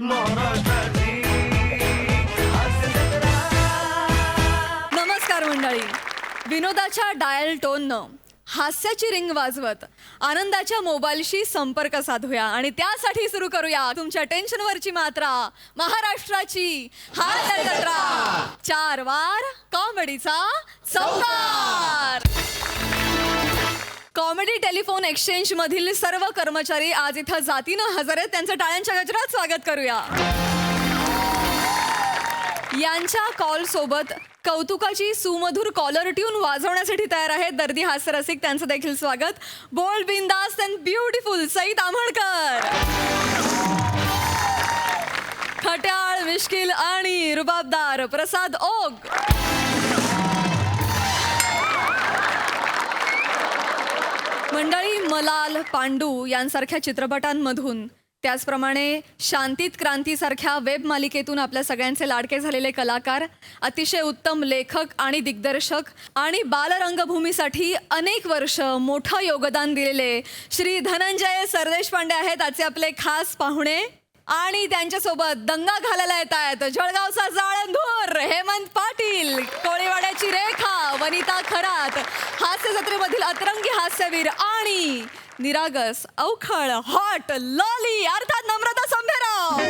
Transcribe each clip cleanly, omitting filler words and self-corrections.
नमस्कार मंडळी. विनोदाच्या dial टोननं हास्याची ring वाजवत आनंदाच्या मोबाईलशी संपर्क साधूया आणि त्यासाठी सुरू करूया तुमच्या टेन्शनवरची मात्रा, महाराष्ट्राची हास्य जत्रा. 4 वार कॉमेडीचा चौकार. कॉमेडी टेलिफोन एक्सचेंज मधील सर्व कर्मचारी आज इथं जातीनं हजर आहेत. त्यांचं टाळ्यांच्या गजरात स्वागत करूया. यांच्या कॉल सोबत कौतुकाची सुमधुर कॉलर ट्यून वाजवण्यासाठी तयार आहेत दर्दी हास्यरसिक. त्यांचं देखील स्वागत. बोल्ड, बिंदास अँड ब्युटिफुल सई ताम्हणकर. खट्याळ, मिश्किल आणि रुबाबदार प्रसाद ओग. मंडळी, मलाल, पांडू यांसारख्या चित्रपटांमधून, त्याचप्रमाणे शांतीत क्रांतीसारख्या वेब मालिकेतून आपल्या सगळ्यांचे लाडके झालेले कलाकार, अतिशय उत्तम लेखक आणि दिग्दर्शक आणि बालरंगभूमीसाठी अनेक वर्ष मोठं योगदान दिलेले श्री धनंजय सरदेशपांडे आहेत आजचे आपले खास पाहुणे. आणि त्यांच्यासोबत दंगा घालायला येत आहेत जळगावचा जाळंधूर हेमंत पाटील, कोळीवाड्याची रेखा वनिता खरात, हास्य जत्रेमधील अतरंगी हास्यवीर आणि निरागस अवखळ हॉट लॉली अर्थात नम्रता संभेराव.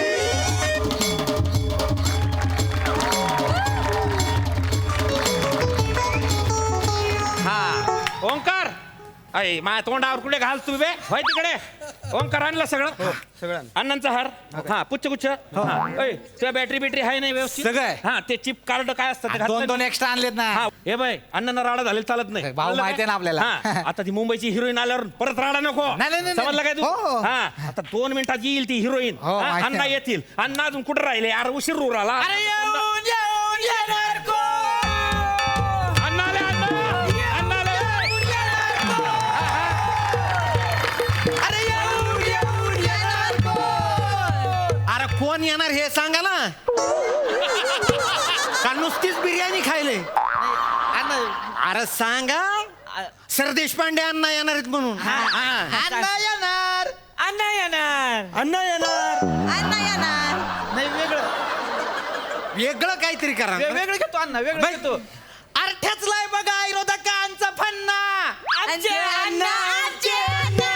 हा ओंकार, अय माझ्या तोंडावर कुठे घाल तू बे, होय तिकडे. ओंकार आणलं सगळं, सगळं अण्णांचा हार, हा पुच्छ तुझ्या बॅटरी आहे नाही व्यवस्थित सगळं आहे. हा ते चिप कार्ड काय असतं ते घातलं? 2 एक्स्ट्रा आणलेत ना. हा हे बाय अण्णांना राडा झाले चालत नाही. भाऊ कळलं माहिती आहे ना काय? आपल्याला. हा, आता ती मुंबईची हिरोईन आल्यावर परत राडा नको. नाही. समजलं काय तू? हो, हो. हा आता 2 मिनिटात येईल ती हिरोईन. हो, माहिती अण्णा आहे. येतील. अण्णा अजून कुठे राहिले यार, उशीर होऊ राहिला. अण्णा आले, अण्णा आले. अरे कोण येणार हे सांगा ना. का नुसतीच बिर्याणी खायले? अरे सांगा. सरदेशपांडे अण्णा येणार आहेत म्हणून. अण्णा येणार. अण्णा येणार. अण्णा येणार. अण्णा येणार. नाही वेगळं काहीतरी करा. वेगळं घेतो अण्णा, वेगळं घेतो. अर्थ्याच लाय बघा विरोधकांचा फन्ना. आजचे अण्णा, आजचे अण्णा.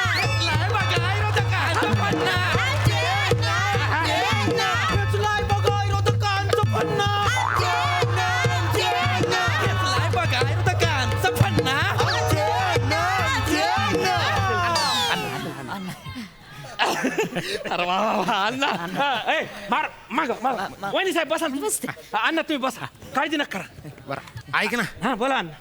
लाय बघा विरोधकांचा फन्ना. आजचे अण्णा, आजचे अण्णा. अर्थ्याच लाय बघा विरोधकांचा फन्ना. आजचे अण्णा, आजचे अण्णा. लाय बघा विरोधकांचा फन्ना. आजचे अण्णा, आजचे अण्णा. अरे वा वा वा, अण्णा. ए, मार माग वहिनी साहेब बसा ना. अण्णा तुम्ही बसा, काळजी नका करा. बरं ऐक ना, हा बोला अण्णा.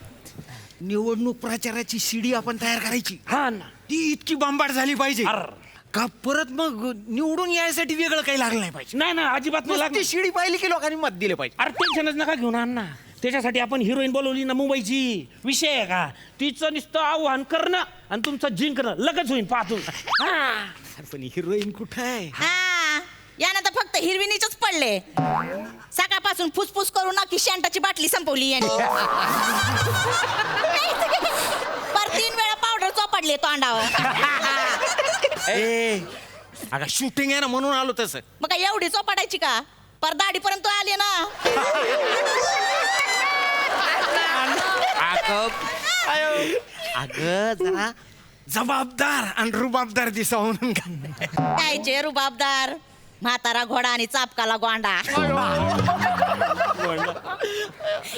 निवडणूक प्रचाराची शिडी आपण तयार करायची. हा अण्णा. ती इतकी बंबाट झाली पाहिजे अर का परत मग निवडून यायसाठी वेगळं काही लागलं नाही पाहिजे. नाही ना, अजिबात नाही लागत. ती शिडी पाहिली की लोकांनी मत दिले पाहिजे. अरे टेन्शनच नका घेऊन अण्णा. त्याच्यासाठी आपण हिरोईन बोलवली ना मुंबईची. विषय आहे का, तिचं नुसतं आव्हान करणं आणि तुमचं जिंकणं लगेच होईल पाहतो. अरे पण हिरोईन कुठं आहे? हा, यानं तर फक्त हिरविनीचंच पडले. सकाळपासून फुसफुस करून ना की शँटाची बाटली संपवली यांनी. पर 3 वेळा पावडर चोपडली तोंडावर. ए अगं शूटिंग आहे ना म्हणून आलो तसं. मग काय एवढी चोपाडायची का? पर दाढीपर्यंत आली ना. अगं जरा जबाबदार आणि रुबाबदार दिसा म्हणून कायचे रुबाबदार, म्हातारा घोडा आणि चापकाला गोंडा.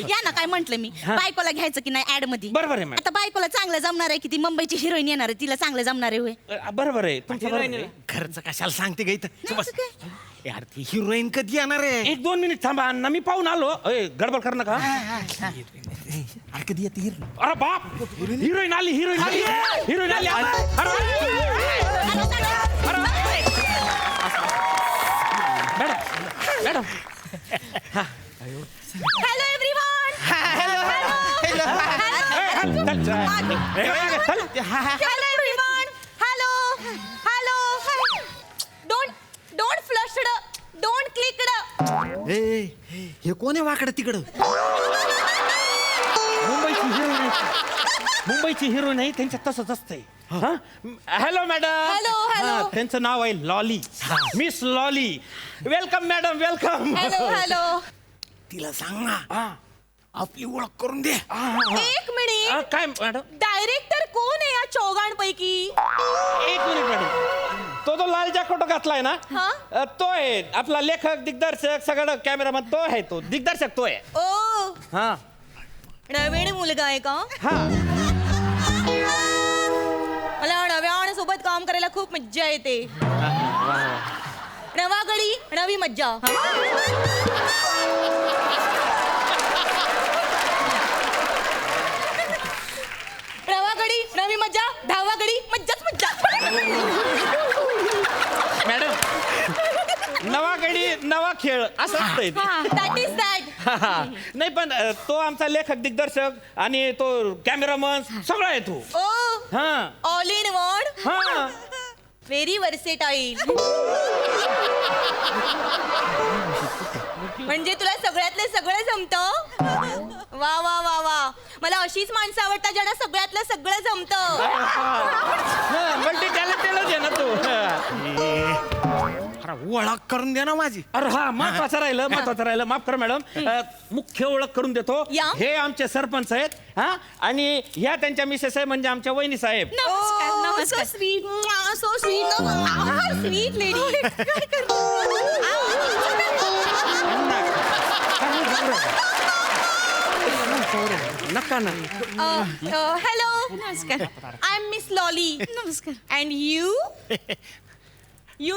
या ना काय म्हंटल मी, बायकोला घ्यायचं की नाही ऍड मध्ये? बरोबर आहे मॅडम. आता बायकोला चांगलं जमणार आहे की ती मुंबईची हिरोईन येणार आहे, तिला चांगलं जमणार आहे होय? बरोबर आहे तुमचं बरोबर आहे. खर्च कशाला सांगते ग इथं? नाही, बस. असं काय? यार ती हिरोईन कधी येणार आहे? 1-2 मिनिट थांबा अण्णा, मी पाहून आलो. गडबड कर नका. अरे कधी येते हिरोईन? अरे बाप, हिरोईन आली. हिरोईन आली. अरे, madam hello everyone. Hello everyone. Hello. Don't flushed, don't clicked. ए हे कोण आहे वाकडं तिकडं? मुंबईची हिरोईन मुंबईची हिरोईन आहे त्यांच्यात तसंच असतंय हॅलो मॅडम Hello, hello. त्यांचं नाव आहे lolly miss lolly welcome madam welcome hello hello तिला सांग ना आपली ओळख करून दे एक मिनिट काय मॅडम डायरेक्टर कोण आहे या चौघांपैकी एक मिनिट मॅडम तो लाल जॅकेट घातलाय ना हा? तो आहे आपला लेखक दिग्दर्शक सगळं कॅमेरामॅन तो आहे तो दिग्दर्शक तो आहे ओ हा नवीन मुलगा आहे का हा मला नव्या सोबत काम करायला खूप मज्जा येते नवा गडी नवी मज्जा नवा गडी नवी मज्जा 10वा गडी मज्जाच मज्जा मॅडम नवा गडी नवा खेळ असं असतंय ते. दॅट इज दॅट नाही पण तो आमचा लेखक दिग्दर्शक आणि तो कॅमेरामन सगळा आहे तो ओ हा ऑल इन वन हा व्हेरी वर्सेटाईल म्हणजे तुला सगळ्यातलं सगळं जमतं वा वा वा वा मला अशीच माणसं आवडतात ज्यांना सगळ्यातलं सगळं जमतं मल्टी टॅलेंटेडच आहे ना तो अरे ओळख करून दे ना माझी अरे हा महत्वाचं राहिलं माफ करा मॅडम मुख्य ओळख करून देतो या. हे आमचे सरपंच आहेत हा आणि ह्या त्यांच्या मिसेस आहे म्हणजे आमच्या वहिनी साहेब so sweet so sweet sweet lady नका ना हॅलो नमस्कार आय एम मिस लॉली नमस्कार अँड यू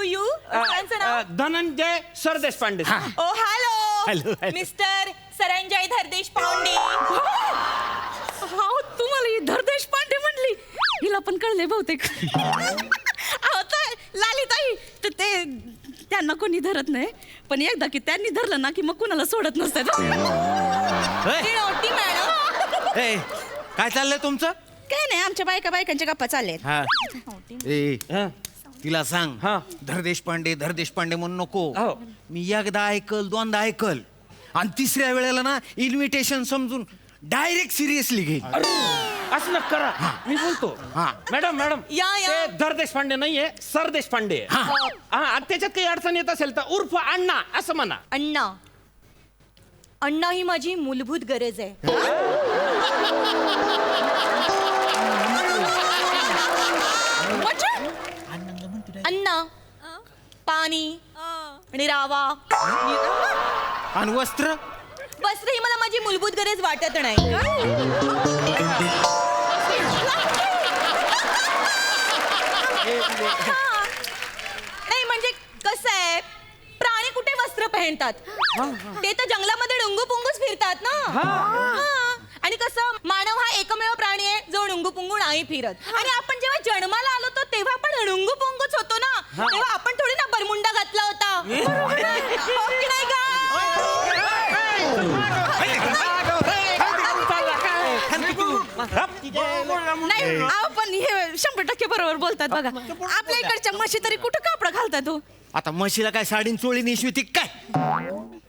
यू त्यांचं नाव Dhananjay Sardeshpande oh hello Hello, hello. Mister Saranjay Dhardesh Pande तुम्हाला ही धरदेश पांडे म्हणली हिला पण कळले बहुतेक लालिताई तर ते त्यांना कोणी धरत नाही पण एकदा की त्यांनी धरलं ना की मग कुणाला सोडत नसतात नोटी मॅडम ए, काय चाललंय तुमचं काय नाही आमच्या बायकांच्या गप्पा चाललेत हा ए हा. तिला सांग हा. धरदेश पांडे म्हणू नको हो. मी एकदा ऐकल दोनदा ऐकल आणि तिसऱ्या वेळेला ना इन्व्हिटेशन समजून डायरेक्ट सिरियसली घेईल असं नका करा मी बोलतो हा. मॅडम या. ते धर देशपांडे नाहीये सर देशपांडे हा. हा आणि त्याच्यात काही अडचण येत असेल तर उर्फ अण्णा असं म्हणा अण्णा अण्णा ही माझी मूलभूत गरज आहे अण्णा पाणी आणि रावा आणि वस्त्र वस्त्र ही मला माझी मूलभूत गरज वाटत नाही हा. नाही म्हणजे कसं आहे प्राणी कुठे वस्त्र पहनतात ते तर जंगलामध्ये डुंगू पुंगूच फिरतात ना हा. आणि कसं मानव हा एकमेव प्राणी आहे जो डुंगू पुंगू नाही फिरत आणि आपण जेव्हा जन्माला आलो होतो तेव्हा आपण डुंगू पुंगूच होतो ना तेव्हा आपण थोडी ना बरमुंडा घातला होता हो की नाही का नाही आपण हे 100% बरोबर बोलतात बघा आपल्या इकडच्या म्हशी तरी कुठं कापड घालतात हो आता म्हशीला काय साडीन चोळी नेसविती काय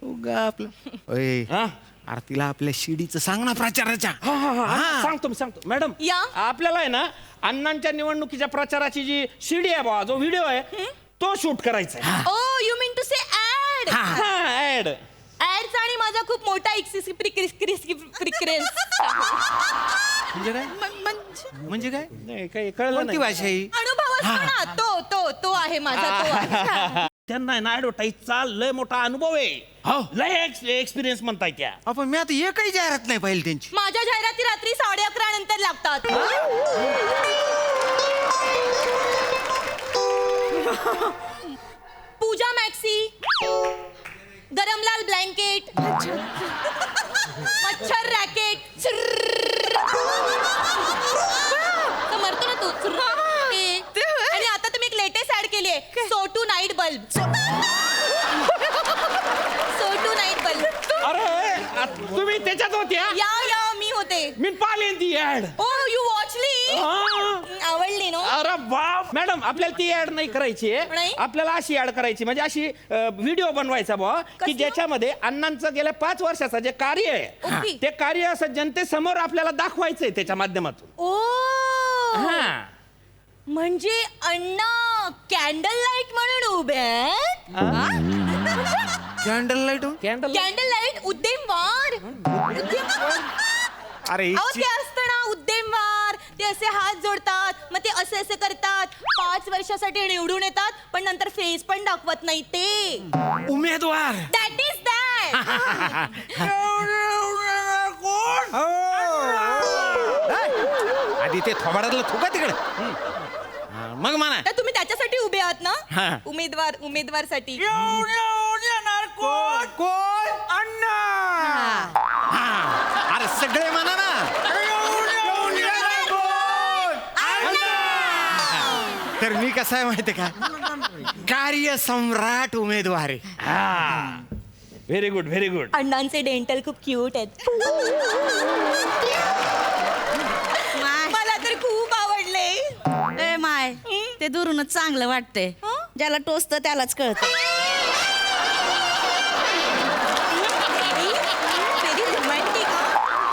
उगा आपलं ओय, हा? अरे तिला आपल्या शिडीचं सांग ना प्रचाराच्या हा. सांगतो मॅडम या. आपल्याला आहे ना अण्णांच्या निवडणुकीच्या प्रचाराची जी सीडी आहे बा जो व्हिडिओ आहे तो शूट करायचा आहे oh you mean to say ad ad ऍडचा आणि माझा खूप मोठा प्रिक्रेन्स म्हणजे काय म्हणजे काय नाही काही कळलं कोणती नाही भाषा ही अनुभव असतो ना तो आहे माझा तो आहे त्यांना आहे ना ऍडव्हर्टाईजचा लय मोठा अनुभव आहे हो. लय एक्सपिरियन्स म्हणताय त्या आपण मी आता एकही जाहिरात नाही पाहिली त्यांची माझ्या जाहिराती रात्री 11:30 नंतर लागतात पूजा मॅक्सी गरमलाल ब्लँकेट मच्छर रॅकेट मरतो ना तू ते. आणि आता तुम्ही एक लेटेस्ट ऍड केली आहे SO2 night bulb SO2 night bulb अरे तुम्ही त्याच्यात होत्या या मी होते मी पाहिली ती ऍड ओ यू वॉचली आवडली नो अरे बाप मॅडम आपल्याला ती ऍड नाही करायची आहे. नाही? आपल्याला अशी ऍड करायची म्हणजे अशी व्हिडिओ बनवायचा बुवा की कसलं? ज्याच्यामध्ये अण्णांचं गेल्या 5 वर्षाचं जे कार्य ओके. आहे ते कार्य असं जनतेसमोर आपल्याला दाखवायचंय त्याच्या माध्यमातून. ओ हा म्हणजे अण्णा कॅन्डल लाईट म्हणून उभे आहेत? Candle light candle candle light उद्यमवार अरे अहो ते असतं ना उद्यमवार, ते असे हात जोडतात मग ते असे असे करतात 5 वर्षासाठी निवडून येतात पण नंतर फेस पण दाखवत नाही ते उमेदवार दॅट इज दॅट. आधी ते थोबाडातलं थुका तिकडे मग म्हणा तर तुम्ही त्याच्यासाठी उभे आहात हा. ना उमेदवारसाठी कोण अण्णा अरे सगळे म्हणा ना तर मी कसा आहे माहितीये का कार्य सम्राट उमेदवार आहे. Very good very good. अण्णांचे डेंटल खूप क्यूट आहेत. मला तर खूप आवडले. ए माय ते दुरूनच चांगलं वाटते. हं? ज्याला टोचतं त्यालाच कळतं. Very romantic.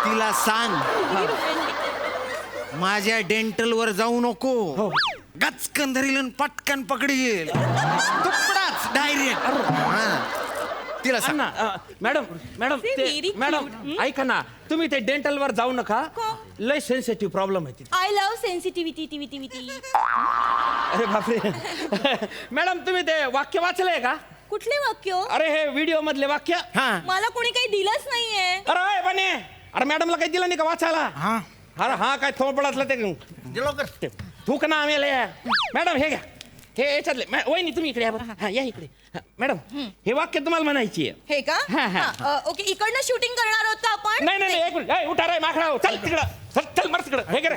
तिला सांग माझ्या डेंटल वर जाऊ नको. गचकन धरील आणि पटकन पकडील तुकडाच डायरेक्ट. तिला सांग अण्णा मॅडम मॅडम Very ते cute. मॅडम ऐका ना तुम्ही ते डेंटल वर जाऊ नका. लय सेन्सिटिव्ह प्रॉब्लेम आहे तिथे. I love sensitivity. अरे बापरे मॅडम तुम्ही ते वाक्य वाचलंय का? कुठले वाक्य? अरे हे व्हिडिओ मधले वाक्य. हा मला कोणी काही दिलंच नाहीये. अरे बने अरे मॅडमला काही दिलं नाही का वाचायला? हा अरे हा काय थोपडातलं ते थूक ना आम्ही मॅडम हे घ्या हे याच्यातले वहिनी तुम्ही इकडे या बरं. हा या इकडे. हा, मॅडम हे वाक्य तुम्हाला म्हणायची आहे. हे का? हा, हा. हा, ओके इकडनं शूटिंग करणार आहोत का आपण? नाही नाही एक मिनिट. ए, उठा रे माकडा चल तिकडं चल मर तिकडं हे घे रे.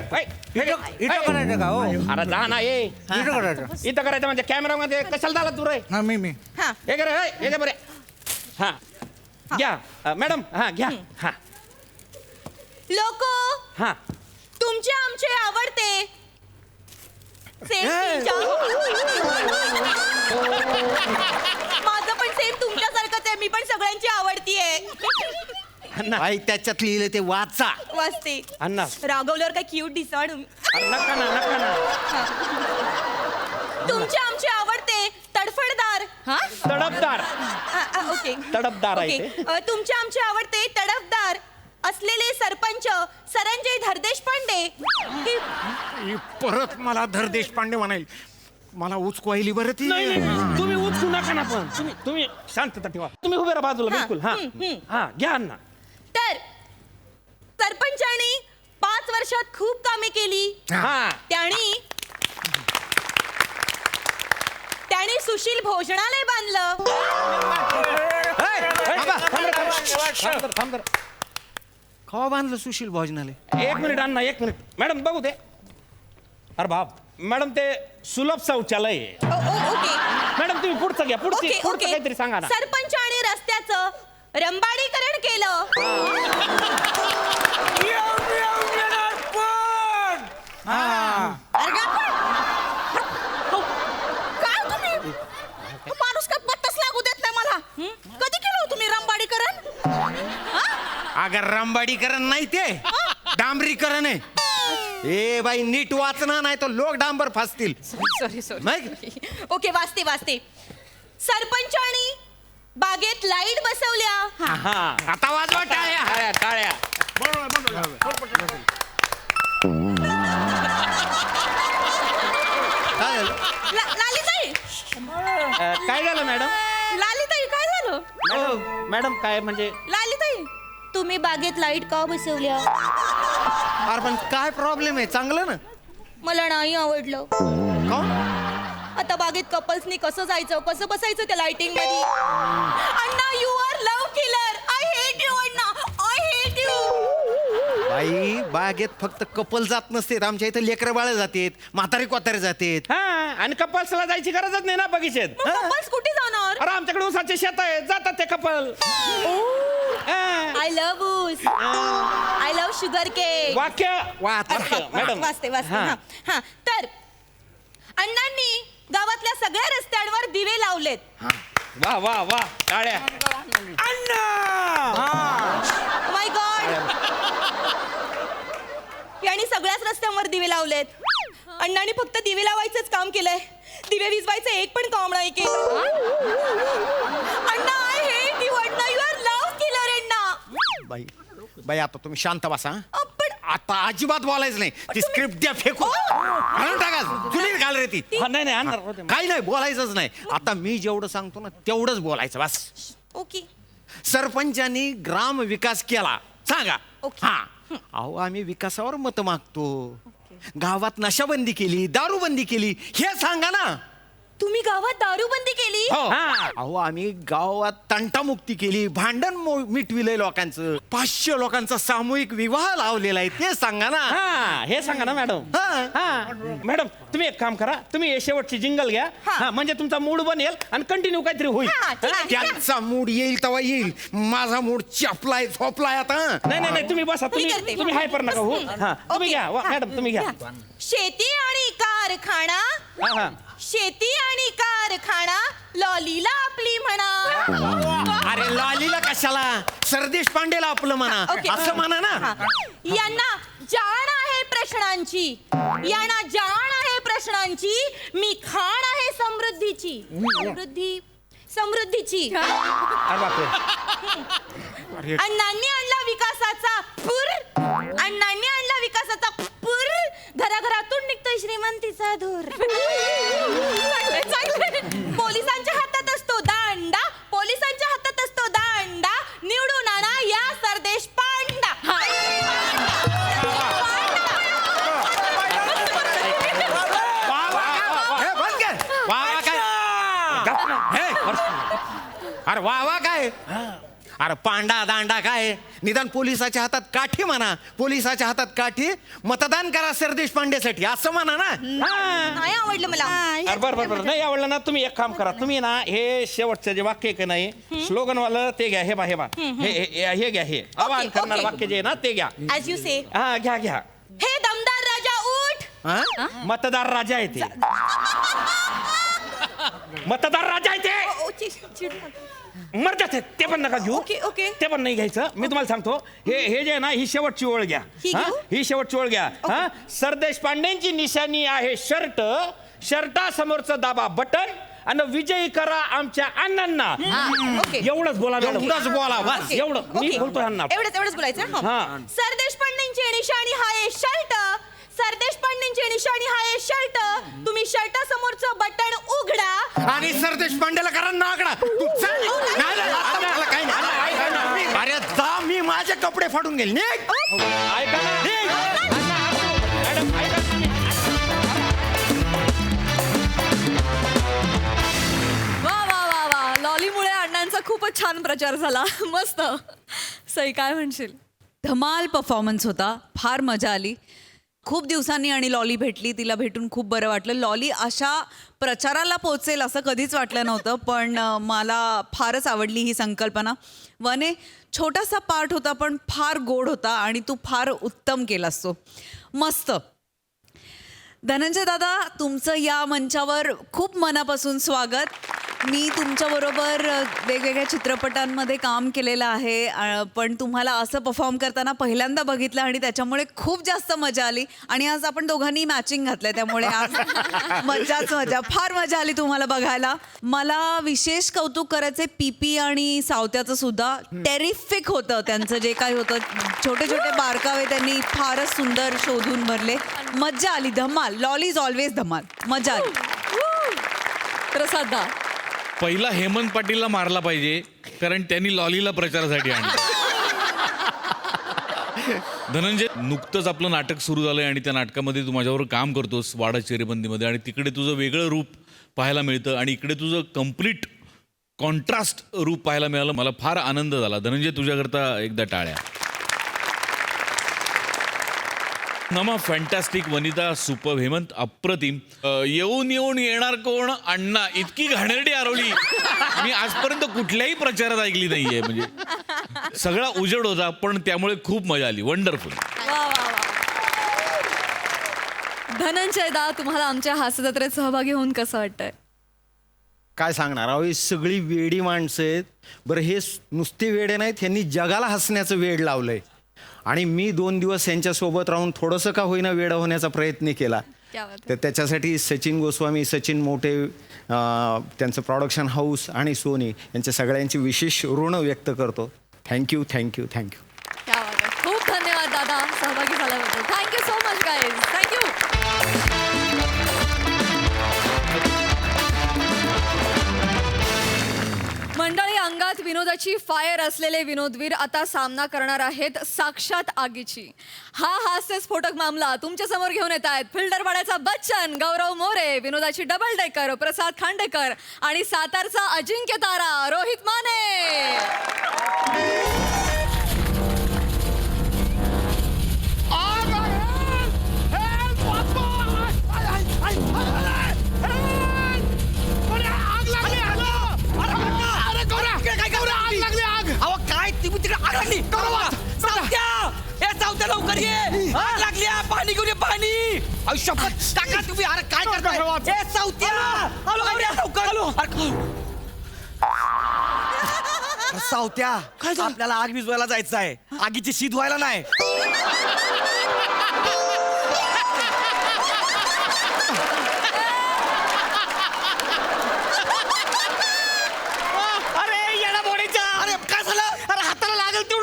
इथं करायचं का हो अरे जा ना ये इथं करायचं इथं करायचं म्हणजे कॅमेरामध्ये कशाला झाला तू रे? हा मी हा. हे घे रे हे घे बरे. हा घ्या मॅडम हा घ्या हा लोक हा तुमचे आमचे आवडते सेम माझं पण सेम तुमच्यासारखंच आहे. मी पण सगळ्यांची आवडती आहे. अण्णा आई त्याच्यात लिहिलं ते वाचा. वाचते. अण्णा रागवल्यावर काय क्यूट दिसा तुम्ही. अरे नका ना तुमचे आमचे आवडते तडफडदार. हा तडपदार ओके तडपदार आहे ओके तुमचे आमचे आवडते तडफदार असलेले सरपंच सरंजय धरदेश पांडे. ही परत मला धर देशपांडे म्हणाल. मला उचकवायली बरं ती. नाही नाही तुम्ही उचकू नका ना पण तुम्ही शांतता ठेवा. तुम्ही उभे राहा बाजूला हा, बिलकुल. हा हा घ्या अण्णा. तर सरपंचाने 5 वर्षात खूप कामे केली. हा त्यांनी सुशील भोजनालय बांधलं. थांब जरा. कवा बांधलं सुशील भोजनालय? एक मिनिट अण्णा एक मिनिट मॅडम बघू दे. अरे बाप मॅडम ते सुलभ शौचालय आहे. ओके मॅडम तुम्ही पुढचं घ्या पुढचं काहीतरी सांगा ना. सरपंचाने रस्त्याचं रंबाडीकरण केलं. अरे का? काय तुम्ही माणूस का पत्ताच लागू देत नाही मला. कधी केलं हो तुम्ही रंबाडीकरण? अगर रंबाडीकरण नाही ते डांबरीकरण आहे. ए बाई नीट वाचना नाही तर लोक डांबर फासतील. सॉरी ओके वाचते. सरपंचानी बागेत लाईट बसवल्या. हा आता वाजवा टाळ्या. टाळ्या काय झालं? लालीताई काय झालं मॅडम? लालीताई काय झालं? मॅडम काय म्हणजे लालीताई तुम्ही बागेत लाईट का बसवल्या? अरे पण काय प्रॉब्लेम आहे? चांगलं ना. मला नाही आवडलं. का? आता बागेत कपल्सनी कसं जायचं कसं बसायचं त्या लाइटिंग मध्ये? Anna you are love killer. I hate you Anna. I hate you. बाई बागेत फक्त कपल जात नसते. आमच्या इथं लेकरं बाळ जातात, म्हातारे कोतारे जातात. हा आणि कपल्सला जायची गरजच नाही ना बगीचेत. कपल्स कुठे जाणार? अरे आमच्याकडे ऊसाचे शेत आहेत जातात ते कपल. आय लव्ह ऊस. I love sugar cake. वाक्य वाच. मॅडम वाचते हा. हा तर अण्णांनी गावातल्या सगळ्या रस्त्यांवर दिवे लावलेत. वा वा वा टाळ्या. माय गॉड, यांनी सगळ्याच रस्त्यांवर दिवे लावलेत. अण्णांनी फक्त दिवे लावायचंच काम केलंय, दिवे विजवायचं एक पण काम नाही केलं. Anna, I hate you Anna, you are love killer Anna. बाई बाई आता तुम्ही शांत बसा. पण आता अजिबात बोलायचं नाही. ती स्क्रिप्ट द्या फेकू, घालून टाका, चुलीत घाल रे ती. हा, नाही नाही आणणार. काही नाही, बोलायचंच नाही. आता मी जेवढं सांगतो ना तेवढंच बोलायचं बस. ओके. सरपंचांनी ग्राम विकास केला सांगा. ओके. हा, अहो आम्ही विकासावर मत मागतो. गावात नशाबंदी केली, दारूबंदी केली, हे सांगा ना. तुम्ही गावात दारूबंदी केली? हो. हा. अहो आम्ही गावात तंटामुक्ती केली, भांडण मिटविलंय लोकांचं, 500 लोकांचा सामूहिक विवाह लावलेला आहे, ते सांगा ना. हा, हे सांगा ना मॅडम. हा. हा मॅडम, तुम्ही एक काम करा, तुम्ही हे शेवटची जिंगल घ्या. हा, म्हणजे तुमचा मूड बनेल आणि कंटिन्यू काहीतरी होईल. हा, ठीक आहे. त्यांचा मूड येईल तेव्हा येईल, माझा मूड चपलाय झोपलाय आता. नाही नाही नाही, तुम्ही बसा, मी करते. तुम्ही हायपर नका हो. हा, तुम्ही घ्या मॅडम, तुम्ही घ्या. शेती आणि कारखाना, हा हा. शेती आणि कारखाना, लॉलीला आपली म्हणा. अरे लॉलीला कशाला, सरदेश पांडेला आपलं म्हणा, ओके. असं म्हणा ना. यांना जाण आहे प्रश्नांची, यांना जाण आहे प्रश्नांची, मी खाण आहे समृद्धीची. समृद्धीची. अरे बापरे. अण्णांनी आणला विकासाचा पूर, अण्णांनी आणला विकासाचा पूर, घराघरातून निघतोय श्रीमंतीचा धूर. पोलिसांच्या हातात असतो दांडा, पोलिसांच्या हातात असतो दांडा, निवडून आणा या सरदेश पांडा. हे बंद कर. वा वा काय, हे, अरे वा वा काय, अरे पांडा दांडा काय, निदान पोलिसाच्या हातात काठी म्हणा, पोलिसाच्या हातात काठी, मतदान करा सरदेश पांडेसाठी असं म्हणा ना. नाही आवडलं मला. अरे बरं बरं, नाही आवडलं ना, तुम्ही एक काम करा, तुम्ही ना हे शेवटचं जे वाक्य आहे का नाही, स्लोगन वालं ते घ्या. हे बा हे घ्या, हे आवाहन करणार ओके. वाक्य जे आहे ना ते घ्या. ॲज यू से. हा घ्या घ्या. हे दमदार राजा उठ. हा? मतदार राजा आहे ते. मतदार राजा आहे ते. मर्जात आहे ते पण नका घेऊ. Okay, okay. ते पण नाही घ्यायचं. मी तुम्हाला सांगतो, हे जे आहे ना, ही शेवटची ओळ घ्या. ही हा? घेऊ? ही शेवटची ओळ घ्या. हा, सरदेश पांडेंची निशाणी आहे शर्ट, शर्टासमोरचं दाबा बटन आणि विजयी करा आमच्या अण्णांना. ओके. एवढंच बोला मॅडम. एवढंच बोला बस. ओके. एवढं मी ओके. बोलतोय अण्णा. एवढंच बोलायचं. हा. सरदेश पांडेंची निशाणी हाय शर्ट, सरदेश पांडेंची निशाणी हाय शर्ट, तुम्ही शर्टा समोरचं बटन उघडा आणि सरदेश पांडेला करा नागडा. तू चल. नाही, नाही, आता मला काही नाही. अरे जा, मी माझे कपडे फाडून गेले. निघ. ऐका ना. निघ. मॅडम ऐका तुम्ही. वा वा वा वा, लॉलीमुळे अण्णांचा खूपच छान प्रचार झाला. मस्त. सई, काय म्हणशील? धमाल परफॉर्मन्स होता, फार मजा आली. खूप दिवसांनी आणि लॉली भेटली, तिला भेटून खूप बरं वाटलं. लॉली अशा प्रचाराला पोचेल असं कधीच वाटलं नव्हतं, पण मला फारच आवडली ही संकल्पना. वने, छोटासा पार्ट होता पण फार गोड होता आणि तू फार उत्तम केलास तो. मस्त. धनंजय दादा, तुमचं या मंचावर खूप मनापासून स्वागत. मी तुमच्याबरोबर वेगवेगळ्या चित्रपटांमध्ये काम केलेलं आहे, पण तुम्हाला असं परफॉर्म करताना पहिल्यांदा बघितलं आणि त्याच्यामुळे खूप जास्त मजा आली. आणि आज आपण दोघांनी मॅचिंग घातलंय, त्यामुळे आज मजाच मजा. फार मजा आली तुम्हाला बघायला. मला विशेष कौतुक करायचे पीपी आणि सावत्याचं सुद्धा. टेरिफिक होतं त्यांचं जे काही होतं, छोटे छोटे बारकावे त्यांनी फारच सुंदर शोधून भरले. मजा आली. धमाल. लॉली इज ऑलवेज धमाल. मजा आली. प्रसादा. पहिला हेमंत पाटीलला मारला पाहिजे, कारण त्यांनी लॉलीला प्रचारासाठी आणलं. धनंजय, नुकतंच आपलं नाटक सुरू झालंय आणि त्या नाटकामध्ये तू माझ्याबरोबर काम करतोस वाडा चेरेबंदीमध्ये, आणि तिकडे तुझं वेगळं रूप पाहायला मिळतं आणि इकडे तुझं कम्प्लीट कॉन्ट्रास्ट रूप पाहायला मिळालं. मला फार आनंद झाला. धनंजय, तुझ्याकरता एकदा टाळ्या. नमा, फॅन्टॅस्टिक. वनिता, सुपर. हेमंत, अप्रतिम. येऊन येऊन येणार कोण अण्णा, इतकी घाणेरडी आरवली मी आजपर्यंत कुठल्याही प्रचारात ऐकली नाहीये. म्हणजे सगळा उजेड होता, पण त्यामुळे खूप मजा आली. वंडरफुल. वा वा वा. धनंजय दा, तुम्हाला आमच्या हास्यजत्रेत सहभागी होऊन कसं वाटतंय? काय सांगणार अहो, ही सगळी वेडी माणसं आहेत. बरं हे नुसते वेडे नाहीत, ह्यांनी जगाला हसण्याचं वेड लावलंय. आणि मी 2 दिवस यांच्यासोबत राहून थोडंसं का होईना वेडा होण्याचा प्रयत्न केला. क्या बात आहे. तर त्याच्यासाठी सचिन गोस्वामी, सचिन मोठे, त्यांचं प्रोडक्शन हाऊस आणि सोनी यांच्या सगळ्यांची विशेष ऋण व्यक्त करतो. Thank you thank you thank you. क्या बात आहे. खूप धन्यवाद दादा सहभागी झाल्याबद्दल. Thank you so much guys. Thank you. मंडळी, अंगात विनोदाची फायर असलेले विनोदवीर आता सामना करणार आहेत साक्षात आगीची. हा हास्यस्फोटक मामला तुमच्या समोर घेऊन येत आहेत फिल्डरवाड्याचा बच्चन, गौरव मोरे, विनोदाची डबल डेकर प्रसाद खांडेकर आणि सातारचा अजिंक्य तारा रोहित माने. काय तुम्ही तिकडे आग लागली सावत्या लवकर ये. आग लागली पाणी घेऊन ये पाणी. शपथ काका तुम्ही अरे काय करताय ए सावत्या सावत्या आपल्याला आग विझवायला जायचं आहे. आगीची शीत व्हायला नाही.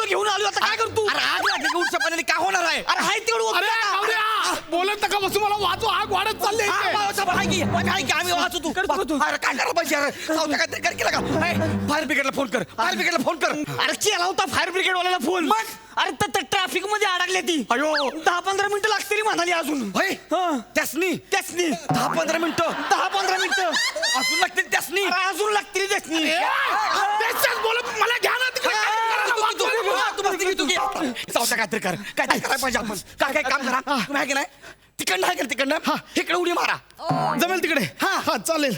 घेऊन आलो आता काय करतो. अरे आग लागली की उठच्या पाण्याने काय होणार आहे. अरे हाय तेवढं बोलत नका बसू, मला वाचू, आग वाढत चालली. आम्ही वाचू तू अरे काय करायला पाहिजे. अरे सावत्या काय कर केला का. फायर ब्रिगेडला फोन कर. फायर ब्रिगेडला फोन कर. अरे केला होता फायर ब्रिगेड वाल्याला फोन. मग अरे तर ट्रॅफिक मध्ये अडकले ती. अयो 10-15 मिनिटं लागतील म्हणाली अजून. त्यासनी 10-15 मिनिटं 10-15 मिनिटं अजून लागतील. त्यासनी अजून लागतील. त्यासनी बोलत मला घ्या ना सावत्या काहीतरी कर. काय करायला पाहिजे आपण. काय काम करा तुम्ही आहे की नाही. तिकडनं आहे का तिकडनं इकडे उडी मारा. जमेल तिकडे. हा चालेल.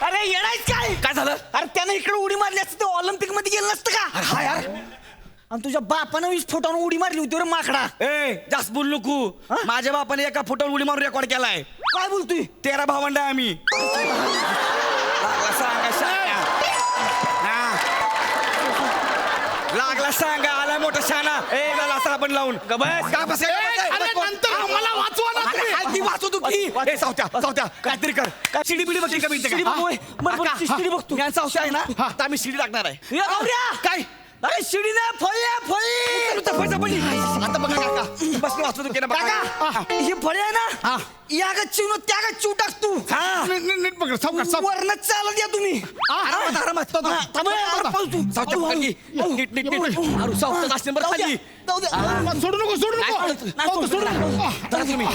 अरे येणारच काय झालं. अरे त्यानं इकडे उडी मारली असते ते ऑलिम्पिक मध्ये गेलं नसतं का. अरे हा यार आणि तुझ्या बापानं 20 फुटावर उडी मारली होती रे माकडा. जास्त बोल नको. माझ्या बापाने एका फुटावर उडी मारून रेकॉर्ड केलाय. काय बोलतोय. 13 भावंड आहे आम्ही. लागला सांगा आला मोठा शाना. लागला साबण लावून मला वाचवा ना. वाचू तू की. सावत्या काहीतरी कर. शिडी बिडी बघ का शिडी बघतो. सावत्या आहे ना आता आम्ही शिडी टाकणार आहे. काय अरे शिडी ना फळी आता बघा काका बस वाचू तू केलं बघा. ही फळी आहे ना या चिव त्या चिव टाक तू. नीट पकड. सावकाश वरण चालत या तुम्ही. आरामात सोडू नको सोडू नको सोडू तुम्ही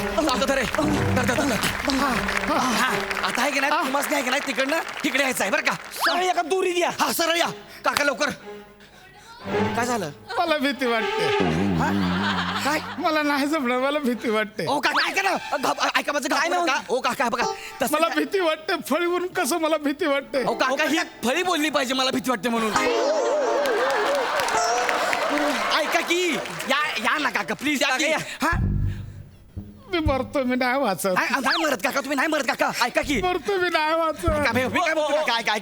आता आहे की नाही मस्त आहे की नाही तिकडनं तिकडे यायचं आहे बरं का. सरळ एका दोरी द्या. हा सरळ या काका लवकर. काय झालं. मला भीती वाटते. काय मला नाही जमणार. मला भीती वाटते. ओ काका ऐका ना ऐका माझं काय नाही. ओ काका बघा मला भीती वाटते. फळीवरून कसं मला भीती वाटते. ओ काका ही फळी बोलली पाहिजे मला भीती वाटते म्हणून. ऐका की या ना काका प्लीज. हा मी मरतो. मी नाही वाचत. नाही मरत काका तुम्ही नाही मरत काका. ऐका की मरतो. मी नाही वाचत. काय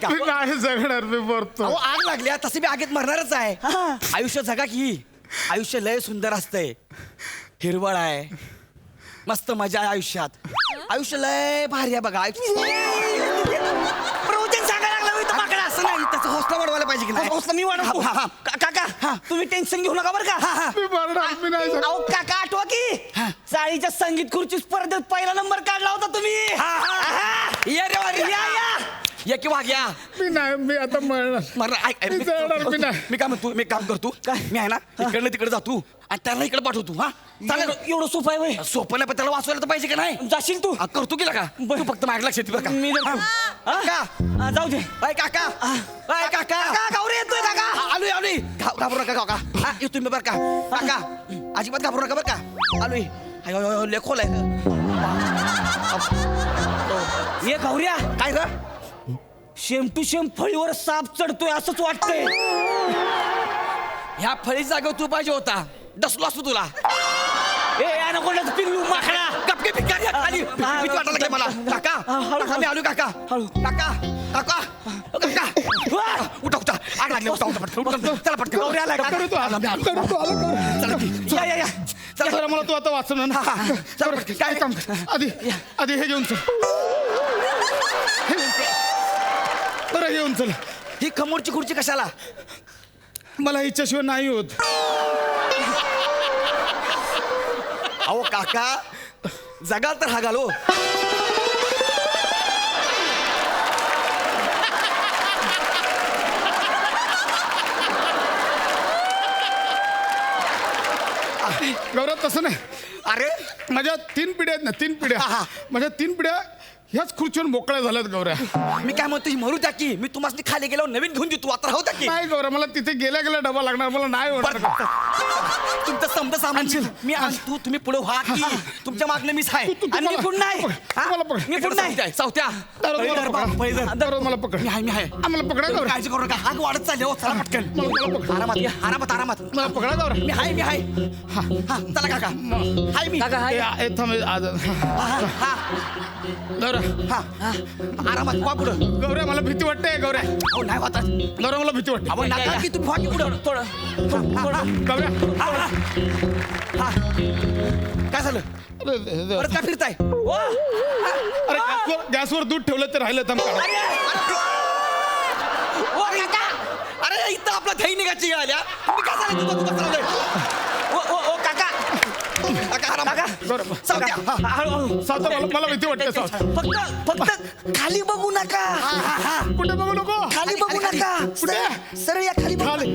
मी नाही जगणार. मी मरतो. आग लागली तसे मी आगीत मरणारच आहे. आयुष्य जगा की. आयुष्य लय सुंदर असतंय. हिरवळ आहे मस्त मजा आहे आयुष्यात. आयुष्य लय भारी आहे बघा. प्रवचन सांगायला लागला माकडा असं नाही. त्याचा हौसला वाढवायला पाहिजे की नाही. हौसला मी वाढवतो. काका तुम्ही टेन्शन घेऊ नका बरं का. मी मरणार. मी नाही जगणार. अहो काका आठवा की चाळीच्या संगीत खुर्ची स्पर्धेत पहिला नंबर काढला होता तुम्ही. या किंवा घ्या. मी नाही. मी आता मरणार. मी जगणार. मी नाही. मी काय म्हणतो मी काम करतो काय मी आहे ना इकडनं तिकडे जातो आणि त्याला इकडे पाठवतो. हा चालेल. एवढं सोपं आहे. सोपं नाही पण त्याला वाचवायला तर पाहिजे का नाही. जाशील तू करतो की का तू फक्त माझ्या लक्षात बरं का. मी जाऊ दे. काका काका गावरे येतोय काका. आलोय घाबरू नका काका. येतोय मी बरं का काका. अजिबात घाबरू नका बरं का. आलोय लेखोल आहे. ये गौऱ्या काय ग शेम टू शेम फळीवर साप चढतोय असंच वाटतंय. ह्या फळी जागा तू पाहिजे होता. डसलो असतो तुला ए नको पिल्लू माकडा गपके भिकारी आहे खाली भीती वाटायला लागली मला काका मी आलो काका काका काका काका उठा उठा आग लागली उठा उठा पटकन चला पटकन गौरी आला काका चला या चला जरा मला तू आता वाचव ना. चला पटकन काय काम कर. आधी हे घेऊन चल. बरं घेऊन चल. ही खमोरची खुर्ची कशाला मला हिच्याशिवाय नाही होत. अहो काका जगाल तर हा घालो गौरव तसं नाही. अरे माझ्या 3 पिढ्या आहेत ना, 3 पिढ्या. माझ्या 3 पिढ्या ह्याच खुर्चीवर मोकळ्या झाल्यात गौऱ्या. मी काय म्हणतो ही मरू द्या की मी तुम्हाला खाली गेल्यावर नवीन घेऊन देतो आता राहू द्या की नाही गौऱ्या, मला तिथे गेल्या गेल्या डबा लागणार. मला नाही होणार. तुमचं समजा सामानशील मी आणतो तुम्ही पुढे व्हा की तुमच्या मागणं मीच आहे तू आणि मी मला- पुढं नाही तू मला पकड. मी पुढं नाही चौथ्या दररोज मला पकड. मी आहे मला पकडा गौऱ्या. काळजी करू नका आग वाढत चालली हो चला पटकन मला पकड. आरामात या, आरामात आरामात मला पकडा गौऱ्या. मी आहे हा चला काका हाय मी ए, थांब आज. हा गौऱ्या हा आरामात वा पुढं गौऱ्या मला भीती वाटते गौऱ्या. हो नाही वाटत गौऱ्या मला भीती वाटते. अहो नका की तू व्हा की पुढं थोडं गौऱ्या काय झालं अरे परत काय फिरताय गॅसवर दूध ठेवलं तर राहिलं थांब काढा. अरे इथं आपला दही निघायची वेळ आल्या तुम्ही काय झालं तुझं तुझं चाललंय ओ काका काका आराम सावत्या सावता मला भीती वाटते. सावता फक्त खाली बघू नका कुठे बघू नको. खाली बघू नका कुठे? सरळ या खाली बघू खाली.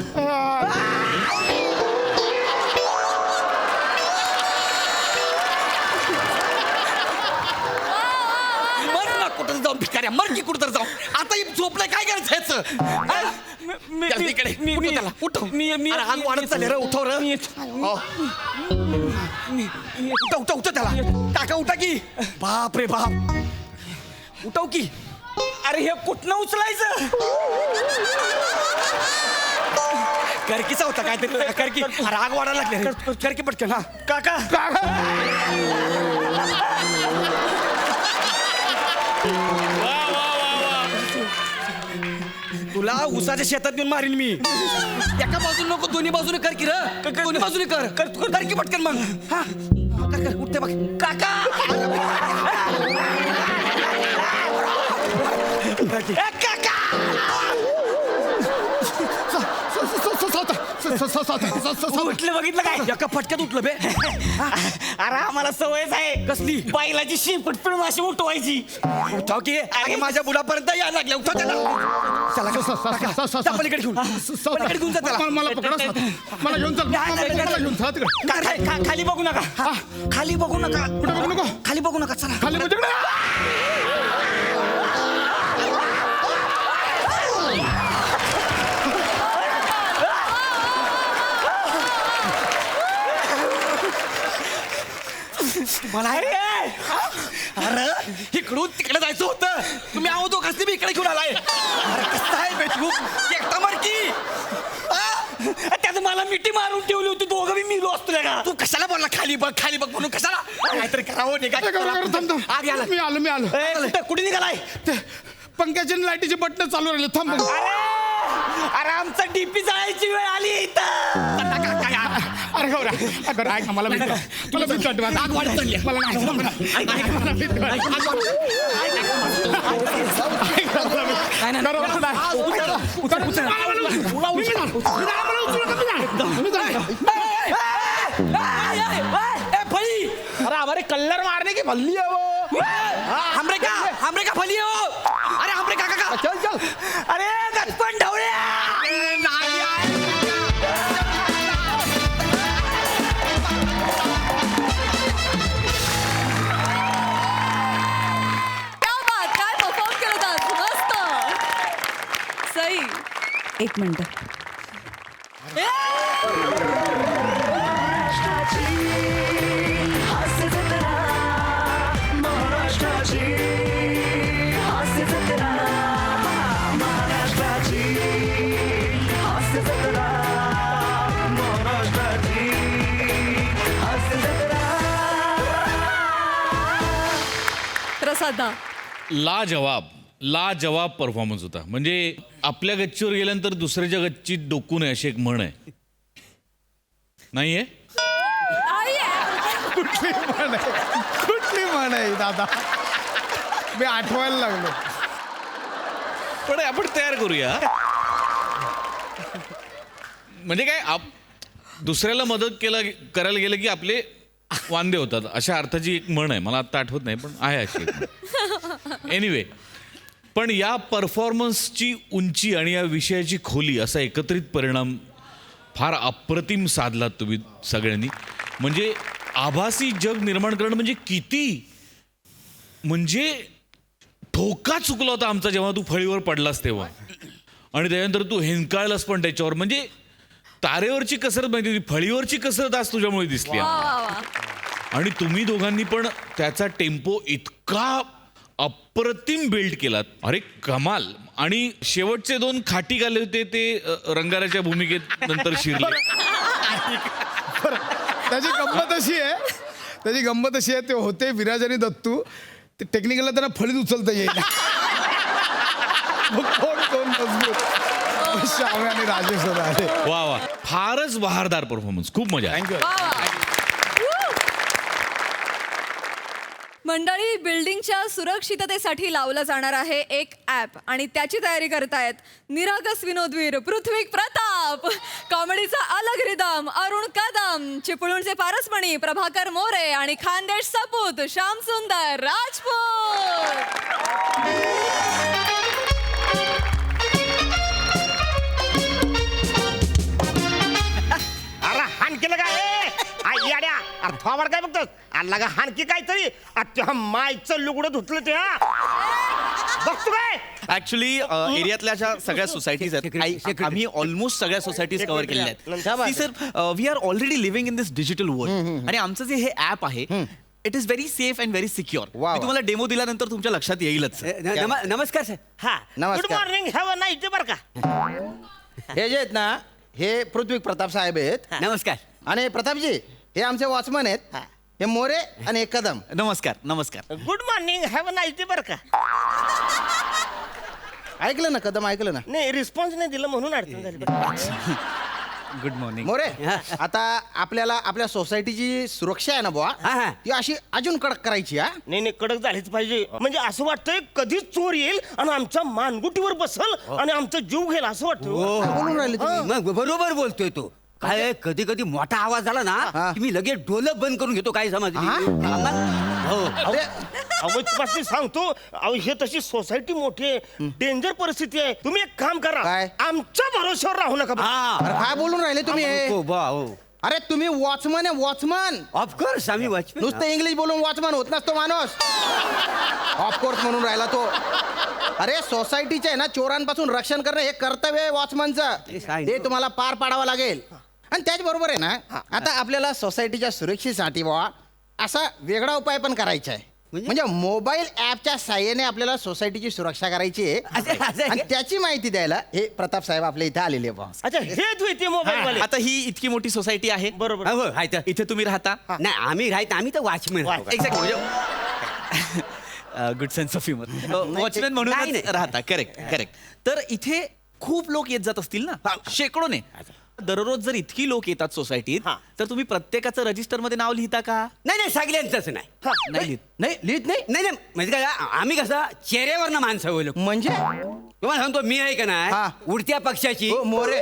मर ना कुठं जाऊन भिकाऱ्या मर की कुठं तर जाऊ आता ही झोपलंय काय करायचं ह्याचं? चल तिकडे उठव त्याला उठव अरे आग वाढत चालले रे उठव रे हो. उठव त्याला काका उठा की बाप रे बाप उठव की अरे हे कुठनं उचलायचं करकीचा होता काय तरी करकी अरे आग वाढायला लागले रे करकी पटकन हा काका तुला उसाच्या शेतात घेऊन मारीन मी एका बाजूने नको दोन्ही बाजूने कर की र दोन्ही बाजूने कर की पटकन मग हा कर उठते बघ काका उठलं बघितलं काय एका फटक्यात उठलं बे अरे आम्हाला सवयच आहे कसली बैलाची शिंपट पिळून अशी उठवायची उठाव की अरे माझ्या बुडापर्यंत यायला लागल्या उठव त्याला चला पलीकडे घेऊन पलीकडे घेऊन जा त्याला मला पकडा. मला घेऊन चल. मला घेऊन चला तिकडे. खाली बघू नका खाली बघू नका कुठे बघू नको. खाली बघू नका चला खाली म्हणजे मला अरे इकडून तिकडे जायचं होतं तुम्ही आहो तो कसली मी इकडे घेऊन आलाय अरे कसं आहे बेचूक एकटा मारकी त्यात मला मिठी मारून ठेवली होती दोघं मी मिलो असतो का तू कशाला बोलला खाली बघ म्हणून कशाला काहीतरी करावं आग याला मी आलो. कुठे निघालाय ते पंख्याची लाईटीची बटन चालू राहिले. थांब बघू. अरे आमचा डीपी जायची वेळ आली इथं अरे गौऱ्या अगं ऐक ना, मला भीती वाटते. आग वाढत चालली आहे. मला नाही थांब ना. मला भीती वाटते. अरे हमारे कल्लर मारने की भल्ली है वो. हमरे का फली हो अरे हमरे का चल चल. अरे गचपण ढवळ्या क्या बात, काय परफॉर्म केलं होतं मस्त. सई. एक मिनिट. साधा. लाजवाब परफॉर्मन्स होता. म्हणजे आपल्या गच्चीवर गेल्यानंतर दुसऱ्याच्या गच्चीत डोकू नये अशी एक म्हण आहे, नाहीये? कुठली म्हण आहे दादा, मी आठवायला लागलो. पण आपण तयार करूया. म्हणजे काय, दुसऱ्याला मदत करायला गेलं की आपले वांदे होतात, अशा अर्थाची एक म्हण आहे. मला आता आठवत नाही, पण आहे अशी एक. एनिवे, पण या परफॉर्मन्सची उंची आणि या विषयाची खोली असा एकत्रित परिणाम फार अप्रतिम साधलात तुम्ही सगळ्यांनी. म्हणजे आभासी जग निर्माण करणं म्हणजे किती, म्हणजे ठोका चुकला होता आमचा जेव्हा तू फळीवर पडलास तेव्हा, आणि त्याच्यानंतर तू हिंकाळलास पण त्याच्यावर. म्हणजे तारेवरची कसरत माहिती होती, फळीवरची कसरत आज तुझ्यामुळे दिसली. आणि तुम्ही दोघांनी पण त्याचा टेम्पो इतका अप्रतिम बिल्ड केलात, अरे कमाल. आणि शेवटचे 2 खाटी गाले होते ते रंगाराच्या भूमिकेत नंतर शिरले. त्याची गंमत अशी आहे, ते होते विराज आणि दत्तू. ते टेक्निकलला त्यांना फळीत उचलता येईल. श्यामे आणि राजेश आले. वा, फारच बहारदार परफॉर्मन्स, खूप मजा. थँक्यू. मंडळी, बिल्डिंगच्या सुरक्षिततेसाठी लावलं जाणार आहे एक ॲप, आणि त्याची तयारी करतायत निरागस विनोदवीर पृथ्वी प्रताप, कॉमेडीचा अलग रिदम अरुण कदम, चिपळूणचे पारसमणी प्रभाकर मोरे आणि खानदेश सपूत श्याम सुंदर राजपूत. अरे हान केलं काय याड्या, अरे थोबाड काय बघतोस, आणला का हानकी काहीतरी. आता मायचं लुगडं धुतलं ते, बघतो काय. ऍक्च्युली एरियातल्या अशा सगळ्या सोसायटीज आहेत, आम्ही ऑलमोस्ट सगळ्या सोसायटीज कव्हर केलेल्या आहेत. Sir, we are already living in this digital world, आणि आमचं जे हे ॲप आहे it is very safe and very secure. मी तुम्हाला डेमो दिल्यानंतर तुमच्या लक्षात येईलच. नमस्कार सर. हा, good morning, have a night बरं का. हे जे आहेत ना, हे पृथ्वी प्रताप साहेब आहेत. नमस्कार. आणि प्रतापजी हे आमचे वॉचमन आहेत, हे मोरे आणि एक कदम. नमस्कार. Good morning, have a night बरं का. ऐकलं ना कदम, ऐकलं ना. नाही, रिस्पॉन्स नाही दिलं म्हणून अडचण झाली. Good morning. मोरे, आता आपल्याला आपल्या सोसायटीची सुरक्षा आहे ना बुवा, ती अशी अजून कडक करायची. नाही, कडक झालीच पाहिजे. म्हणजे असं वाटतंय कधीच चोर येईल आणि आमच्या मानगुटीवर बसल आणि आमचा जीव घेईल असं वाटतं. बोलून राहिले तुम्ही. मग बरोबर बोलतोय तो. काय कधी कधी मोठा आवाज झाला ना की मी लगेच डोलं बंद करून घेतो. काय समज अवचपासून सांगतो, अहो हे तशी सोसायटी मोठी आहे, डेंजर परिस्थिती आहे. तुम्ही एक काम करा, काय? आमच्या भरोश्यावर राहू नका. अरे काय बोलून राहिले तुम्ही. अरे तुम्ही वॉचमन आहे, वॉचमन. ऑफकोर्स आम्ही वॉचमन. नुसतं इंग्लिश बोलून वॉचमन होत नसतो माणूस. ऑफकोर्स म्हणून राहिला तो. अरे सोसायटीचे आहे ना, चोरांपासून रक्षण करणं हे कर्तव्य आहे वॉचमनचं. ते तुम्हाला पार पाडावं लागेल. आणि त्याचबरोबर आहे ना, आता आपल्याला सोसायटीच्या सुरक्षेसाठी बुवा असा वेगळा उपाय पण करायचा आहे. म्हणजे मोबाईल ऍपच्या साह्याने आपल्याला सोसायटीची सुरक्षा करायची आहे. आणि त्याची माहिती द्यायला हे प्रताप साहेब आपल्या इथे आलेले आहे. अच्छा, हे ते मोबाईल वाले. आता ही इतकी मोठी सोसायटी आहे, बरोबर. इथे तुम्ही राहता. नाही, आम्ही तर watchman. Exact, good sense of humour. Watchman म्हणून राहता. करेक्ट. तर इथे खूप लोक येत जात असतील ना, शेकडोने. दररोज जर इतकी लोक येतात सोसायटीत, तर तुम्ही प्रत्येकाचं रजिस्टर मध्ये नाव लिहिता का? नाही, सगळ्यांचंच नाही. नाही लिहित नाही. म्हणजे काय, आम्ही कसं चेहऱ्यावर ना माणसं ओळख. म्हणजे तुम्हाला सांगतो, मी आहे का नाही उडत्या पक्षाची मोरे,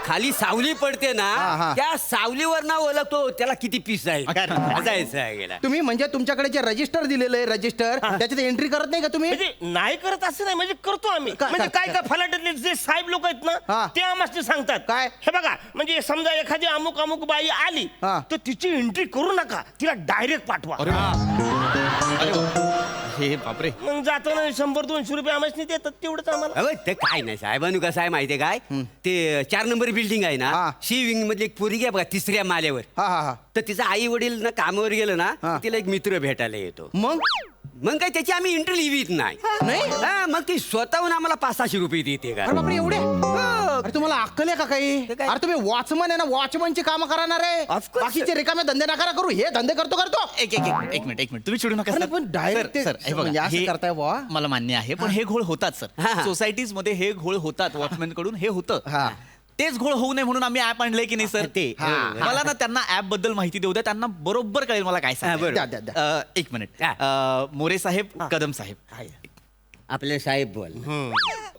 खाली सावली पडते ना, त्या सावलीवर ना ओळखतो त्याला किती पीस आहे. तुम्ही म्हणजे तुमच्याकडे जे रजिस्टर दिलेलं आहे, रजिस्टर त्याच्यात एंट्री करत नाही का तुम्ही? म्हणजे नाही करत असं नाही, म्हणजे करतो आम्ही. म्हणजे काय फलाटातले जे साहेब लोक आहेत ना, ते आम्हाला सांगतात. काय? हे बघा, म्हणजे समजा एखादी अमुक बाई आली तर तिची एंट्री करू नका, तिला डायरेक्ट पाठवा. हे बापरे. मग जाताना 100-200 रुपये आम्हाला देतात, तेवढंच आम्हाला. ते काय नाही साहेबांनी कसं आहे माहितीये काय, ते 4 नंबर बिल्डिंग आहे ना, सी विंग मधली एक पोरगी आहे बघा, 3ऱ्या माल्यावर. तर तिचा आई वडील ना कामावर गेलं ना, तिला एक मित्र भेटायला येतो. मग काय त्याची आम्ही इंटरव्ह्यू लिहित नाही. मग ती स्वतःहून आम्हाला 500-600 रुपये देते का. एवढे अरे तुम्हाला अक्कल आहे का काही अरे तुम्ही वॉचमन आहे ना वॉचमनची कामं करणार आहे Of course, बाकीचे रिकामे धंदे नका करू हे धंदे करतो एक मिनिट तुम्ही चिडू नका अरे सर. पण direct सर, हे बघा, म्हणजे असं हे करताय बुवा? मला मान्य आहे पण हे घोळ होतात सर. सोसायटीज मध्ये हे घोळ होतात वॉचमॅन कडून हे होतं. हा. तेच घोळ होऊ नये म्हणून आम्ही ऍप आणलंय की नाही सर. ते, हा. मला ना त्यांना ऍप बद्दल माहिती देऊ द्या, त्यांना बरोबर कळेल मला काय बरोबर. द्या, द्या, सांग. एक मिनिट मोरे साहेब, कदम साहेब, आपले साहेब बोल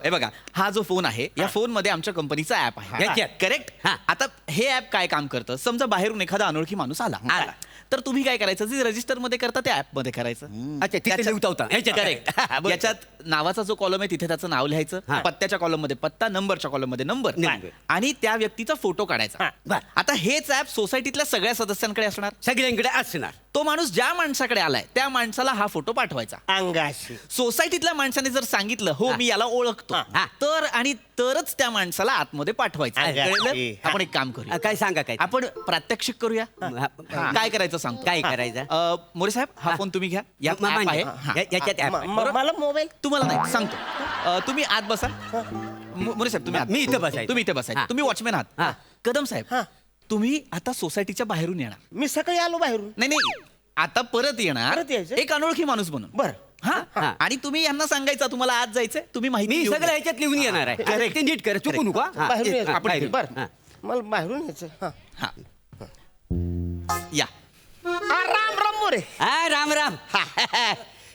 हे बघा, हा जो फोन आहे या फोन मध्ये आमच्या कंपनीचा ऍप आहे. याच्यात? करेक्ट. हा. आता हे ऍप काय काम करतं, समजा बाहेरून एखादा अनोळखी माणूस आला तर तुम्ही काय करायचं, जे रजिस्टर मध्ये करता त्या ऍप मध्ये करायचं. अच्छा तिथे लिहिता होता करेक्ट. याच्यात नावाचा जो कॉलम आहे तिथे त्याचं नाव लिहायचं, पत्त्याच्या कॉलम मध्ये पत्ता, नंबरच्या कॉलम मध्ये नंबर नंबर. आणि त्या व्यक्तीचा फोटो काढायचा. आता हेच ऍप सोसायटीतल्या सगळ्या सदस्यांकडे असणार. सगळ्यांकडे असणार तो माणूस ज्या माणसाकडे आलाय त्या माणसाला हा फोटो पाठवायचा. अंगाशी सोसायटीतल्या माणसाने जर सांगितलं हो मी याला ओळखतो, तर आणि तरच त्या माणसाला आतमध्ये पाठवायचं. कळलं? आपण एक काम करूया, काय सांगा काय आपण प्रात्यक्षिक करूया. काय करायचं सांगतो. काय करायचं मोरे साहेब, हा फोन तुम्ही घ्या. या म- app म्हणजे, आहे. हा. याच्यात app आहे. बरोबर? मला मोबाईल तुम्हाला नाही सांगतो. तुम्ही आत बसा. मोरे साहेब तुम्ही आत. मी इथं बसायचं. तुम्ही इथे बसायचं. हा. तुम्ही वॉचमॅन आहात. कदम साहेब तुम्ही आता सोसायटीच्या बाहेरून येणार. मी सकाळी आलो बाहेरून नाही नाही, आता परत येणार परत यायचं? एक अनोळखी माणूस बनून. बरं. हा. आणि तुम्ही यांना सांगायचं तुम्हाला आज जायचंय, तुम्ही माहिती मी घेऊन सगळं या. ह्याच्यात लिहून येणार आहे Correct. ते नीट कर चुकू नको हा. बाहेरून यायचं. आपण बाहेरून. बरं मला बाहेरून यायचं हा. या. राम राम मोरे हा राम राम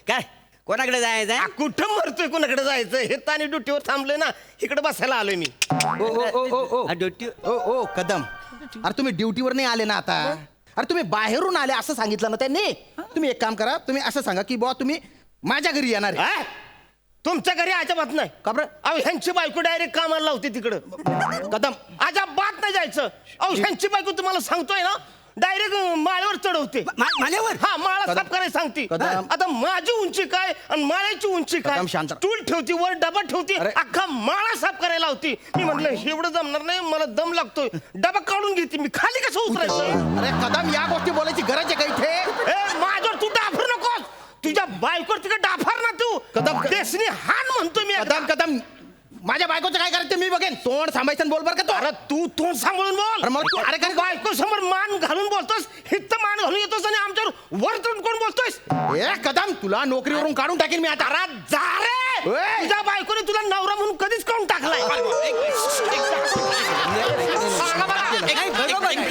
काय कोणाकडे जायचं कुठं मरतोय कोणाकडे जायचं हे तानी ड्युटीवर थांबलोय ना इकडे बसायला आलोय मी ड्युटी ओ कदम अरे तुम्ही ड्युटीवर नाही आले ना आता अरे तुम्ही बाहेरून आले असं सांगितलं ना त्यांनी तुम्ही एक काम करा तुम्ही असं सांगा की बुवा तुम्ही माझ्या घरी येणार आहे. तुमच्या घरी अजिबात नाही का बरं? अहो ह्यांची बायको डायरेक्ट कामाला लावते तिकडं कदम अजिबात नाही जायचं अहो ह्यांची बायको तुम्हाला सांगतोय ना डायरेक्ट माळ्यावर चढवते माळ्यावर? हा माळा कदम. साफ करायला सांगते कदम. आता माझी उंची काय आणि माळ्याची उंची काय कदम, शांत. टूल ठेवती वर डबा ठेवती अरे. अख्खा माळा साफ करायला होती मी म्हटलं एवढं जमणार नाही मला दम लागतोय डबा काढून घेते मी खाली कसं उतरायचं अरे कदम या गोष्टी बोलायची गरज आहे का इथे ए माझ्यावर तू डाफर नकोस तुझ्या बायकोवर तिकडे डाफार ना तू कदम. देशनी हान म्हणतोय मी एकदा. कदम माझ्या बायकोचं काय करायचं मी बघेन तोंड सांभाळायचं आणि बोल बरं का तो अरे तू तोंड सांभाळून बोल अरे मला तू- अरे काय बायको समोर मान घालून बोलतोस हित मान घालून येतोस आणि आमच्यावर वर तोंड कोण बोलतोस ए कदम तुला नोकरीवरून काढून टाकेन मी आता अरे जा रे ओय. तुझ्या बायकोने तुला नवरा म्हणून कधीच काढून टाकलाय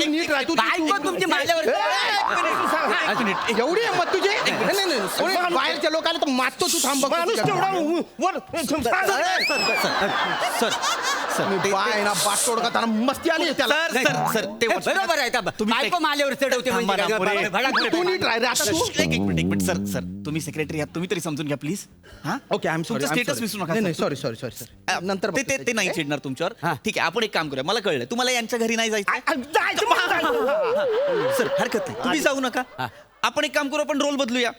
नीट राह, तू- बायको तुमची माझ्यावर एवढी हिंमत तुझी नाही, नाही, कोणी बाहेरच्या लोकांना तर मारतो तू थांब बघ. माणूस तेवढा वर बाय ना बाटोड का त्याला मस्ती आली त्याला सर ते बरोबर आहे का बायको माल्यावर चढवते थांबा ना, मोरे. तू नीट राह रे आता तू एक मिनिट सर तुम्ही सेक्रेटरी आहात, तुम्ही तरी समजून घ्या प्लीज. हा okay I am sorry status विसरू नका नाही sir. Sorry sorry sorry sir नंतर ते बघतो ते नाही चिडणार तुमच्यावर. ठीक आहे आपण एक काम करूया, मला कळलं तुम्हाला यांच्या घरी नाही जायचं. जायचं मला जायचं. सर हरकत नाही, तुम्ही जाऊ नका. आपण एक काम करू, आपण रोल बदलूया.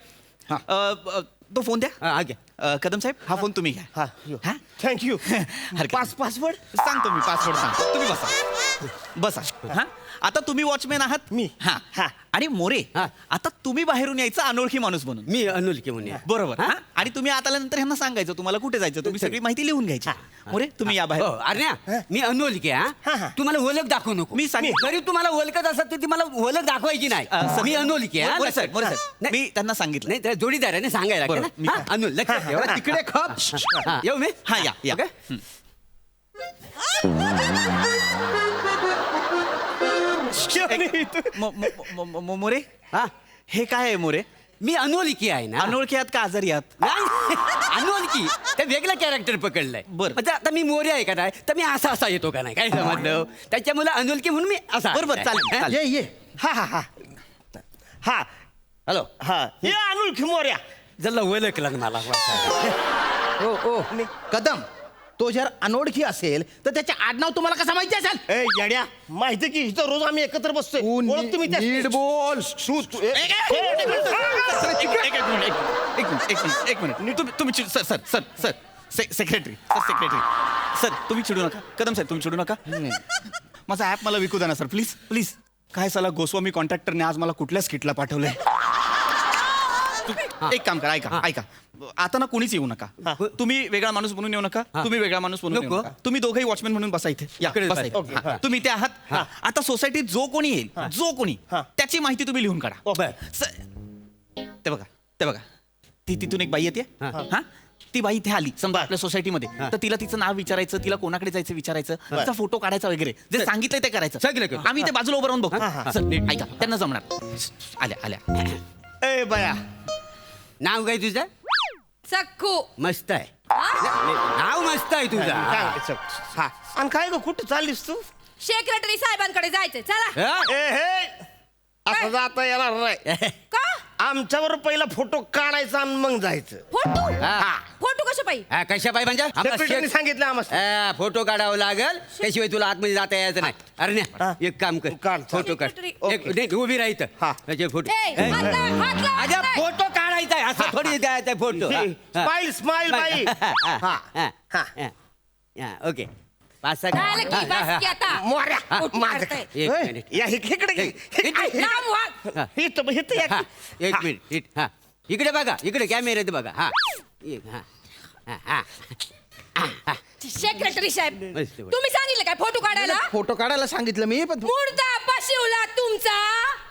तो फोन द्या. कदम साहेब हा फोन तुम्ही घ्या. हा? थँक्यू पासवर्ड सांगतो मी, पासवर्ड सांगतो, तुम्ही बसा. हा आता तुम्ही वॉचमॅन आहात मी. हा आणि मोरे आता तुम्ही बाहेरून यायचं अनोळखी माणूस बनून. मी अनोळखी म्हणून बरोबर. हा? आणि तुम्ही आता आल्यानंतर ह्यांना सांगायचं तुम्हाला कुठे जायचं, तुम्ही सगळी माहिती लिहून घ्यायची. मोरे तुम्ही या बाहेर. अरे मी अनोळखी हा तुम्हाला ओळख दाखवू नको मी सांगेन. जरी तुम्हाला ओळखत असत तर ती मला ओळख दाखवायची नाही मी अनोळखी मोरे साहेब, मी त्यांना सांगितलं. नाही त्या जोडीदाराने सांगायला लागतं बरोबर, मी ना. हा, अनोळ लक्षात ठेवा. तिकडे खप हा, येऊ मी हा या ओके? मोरे हा हे काय आहे मोरे? मी अनोळखी आहे ना अनोळखी आहात का आजारी आहात? नाही अनोळखी ते वेगळं कॅरेक्टर पकडलंय बरं. म्हणजे आता मी मोरे आहे का नाही तर मी असा येतो का नाही काय समजलं त्याच्यामुळे अनोळखी म्हणून मी असा बरोबर, चालेल, हा? ये हा हा हा हा हॅलो हा हे अनोळखी मोऱ्या जरा ओळखलं मला ओ कदम तो जर अनोळखी असेल तर त्याचे आडनाव तुम्हाला कसं माहिती असेल ए येड्या माहिती की इथं रोज आम्ही एकत्र बसतोय तू ओळखतो मी त्यास- नीट बोल एक मिनिट तुम्ही सर सेक्रेटरी सर तुम्ही चिडू नका. कदम साहेब तुम्ही चिडू नका. माझा ऍप मला विकू द्या ना सर, प्लीज. काय साला गोस्वामी कॉन्ट्रॅक्टरने आज मला कुठल्याच किटला पाठवलंय. एक काम करा, ऐका आता ना कोणीच येऊ नका. तुम्ही वेगळा माणूस म्हणून येऊ नका, तुम्ही वेगळा माणूस म्हणून येऊ नका. तुम्ही दोघंही वॉचमॅन म्हणून बसा इथे. या, बसा इथे. हा. तुम्ही इथे आहात. आता सोसायटीत जो कोणी येईल, जो कोणी, त्याची माहिती तुम्ही लिहून काढा. ते बघा ती तिथून एक बाई येते. हा, ती बाई इथे आली समजा आपल्या सोसायटीमध्ये, तर तिला तिचं नाव विचारायचं, तिला कोणाकडे जायचं विचारायचं, तिचा फोटो काढायचा वगैरे, जे सांगितलंय ते करायचं. आम्ही ते बाजूला उभं राहून बघू. सर, ऐका, त्यांना जमणार. आल्या. ए बया, नाव काय तुझं? सक्कू. मस्त आहे, नाव मस्त आहे तुझं. हा, आणि काय ग कुठं चाललीस तू? सेक्रेटरी साहेबांकडे जायचंय, चला. हा? ए हे असं जाता येणार नाही. का? आमच्यावर पहिला फोटो काढायचा आणि मग जायचं. फोटो? हा. फोटो कशा पाहिजे? हा, कशा पाहिजे म्हणजे सेक्रेटरीने सांगितलं आम्हाला. हा, फोटो काढावं लागल, त्याशिवाय तुला आतमध्ये जाता यायचं नाही. अरे नाही, एक काम कर, काढ, फोटो काढ. सेक्रेटरी. एक नाही, उभी राहायचं. हा. त्याचे फोटो. ए, हात लाव, हात लाव, अरे हात लाव. फोटो काढायचा आहे, असं थोडी द्यायचा फोटो. स्माइल स्माइल बाई. ओके, पाच सहा झालं की, बस की आता. मोऱ्या फोटो माझं काढताय. काय? एक ए, मिनिट. या इकडे घे. लांब व्हा. इथं या. हा, एक मिनिट. हा, इकडे बघा, इकडे कॅमेऱ्यात बघा. हा, एक, हा, हा, हा. सेक्रेटरी साहेब, मस्त. तुम्ही सांगितलं काय फोटो काढायला? फोटो काढायला सांगितलं मी पण मुर्दा पशिवला तुमचा.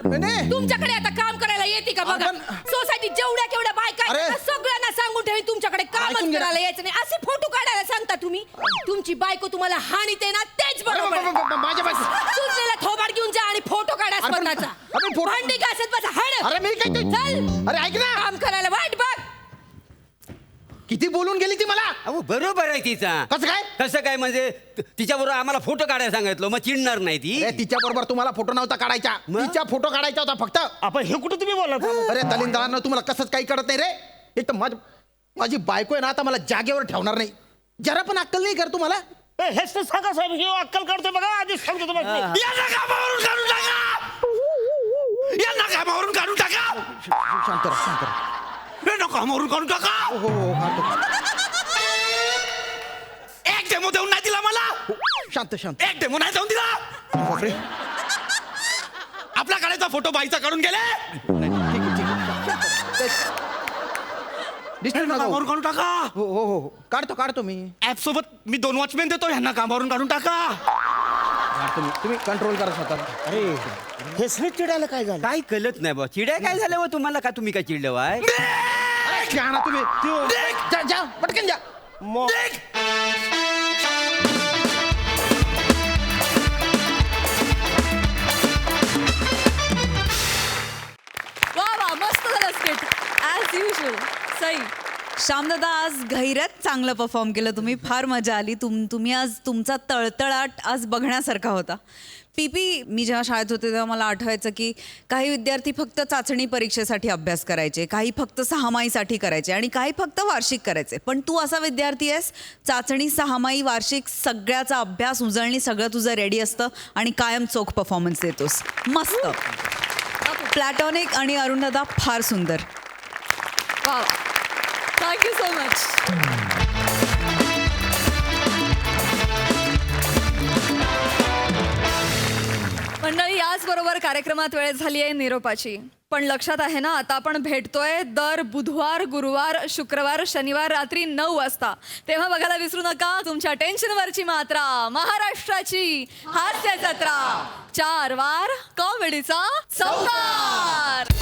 नाही. तुमच्याकडे आता काम करायला येते का बघा. सोसायटीत जेवढ्या केवढ्या बायका आहेत अरे. ना, सगळ्यांना सांगून ठेवी तुमच्याकडे कामच ऐकून घे ना. करायला यायचं नाही. असे फोटो काढायला सांगता तुम्ही. तुमची बायको तुम्हाला हानीते ना, तेच बरोबर आहे. माझ्या बायको. सुचलेला थोबाड घेऊन जा आणि फोटो काढा अरे पण- स्वतःचा. अरे फोटो- भांडी घासत बसा. हड. अरे मी काय चल. अरे ऐक ना, काम करायला वाट बघ. किती बोलून गेली ती मला. अहो बरोबर आहे तिचा. कसं काय? कसं काय म्हणजे तिच्याबरोबर आम्हाला फोटो काढायला सांगितलं, मग चिडणार नाही ती. अरे तिच्या बरोबर तुम्हाला फोटो नव्हता काढायचा, तिच्या फोटो काढायचा होता फक्त. आपण हे कुठं तुम्ही बोलत? अरे दलिंदरांना तुम्हाला कसंच काही कळत नाही रे. एक तर माझी बायको आहे ना, आता मला जागेवर ठेवणार नाही. जरा पण अक्कल नाही कर तुम्हाला. हेच तर सांगा साहेब, हे अक्कल काढतोय बघा. आधीच सांगतो तुम्हाला. यांना कामावरून काढून टाका, यांना कामावरून काढून टाका, शांत राहा, शांत राहा. यांना कामावरून काढून टाका. हो काढतो. एक डेमो देऊन नाही दिला मला, शांत शांत. एक डेमो नाही देऊन दिला. बापरे. आपला काढायचा फोटो बाईचा काढून गेले. डिस्टर्ब नका होऊ. कामावरून काढून टाका. हो काढतो मी. ऍप सोबत मी 2 वॉचमॅन देतो, यांना कामावरून काढून टाका. तुम्ही कंट्रोल करा स्वतः. अरे हेच नाही चिडायला काय झालं? काय कळत नाही बा. चिड्या काय झालं बा तुम्हाला? का तुम्ही काय चिडलं वाय? शहाणा तुम्ही. जा पटकन जा. वा वा, मस्त झालं स्किट ॲज युजल. सई. श्यामदादा, आज गैरच चांगलं परफॉर्म केलं तुम्ही. फार मजा आली. तुम्ही आज तुमचा तळतळाट आज बघण्यासारखा होता. पीपी, मी जेव्हा शाळेत होते तेव्हा मला आठवायचं की काही विद्यार्थी फक्त चाचणी परीक्षेसाठी अभ्यास करायचे, काही फक्त सहामाहीसाठी करायचे आणि काही फक्त वार्षिक करायचे. पण तू असा विद्यार्थी आहेस, चाचणी, सहामाही, वार्षिक सगळ्याचा अभ्यास, उजळणी सगळं तुझं रेडी असतं आणि कायम चोख परफॉर्मन्स देतोस. मस्त. प्लॅटॉनिक आणि अरुणदादा फार सुंदर. वा वा, थँक्यू सो मच. मंडळी, याचबरोबर कार्यक्रमात वेळ झाली आहे निरोपाची. पण लक्षात आहे ना, आता आपण भेटतोय दर बुधवार, गुरुवार, शुक्रवार, शनिवार रात्री 9 वाजता. तेव्हा बघायला विसरू नका तुमच्या टेन्शनवरची मात्रा, महाराष्ट्राची हास्य जत्रा. 4 वार कॉमेडीचा संसार.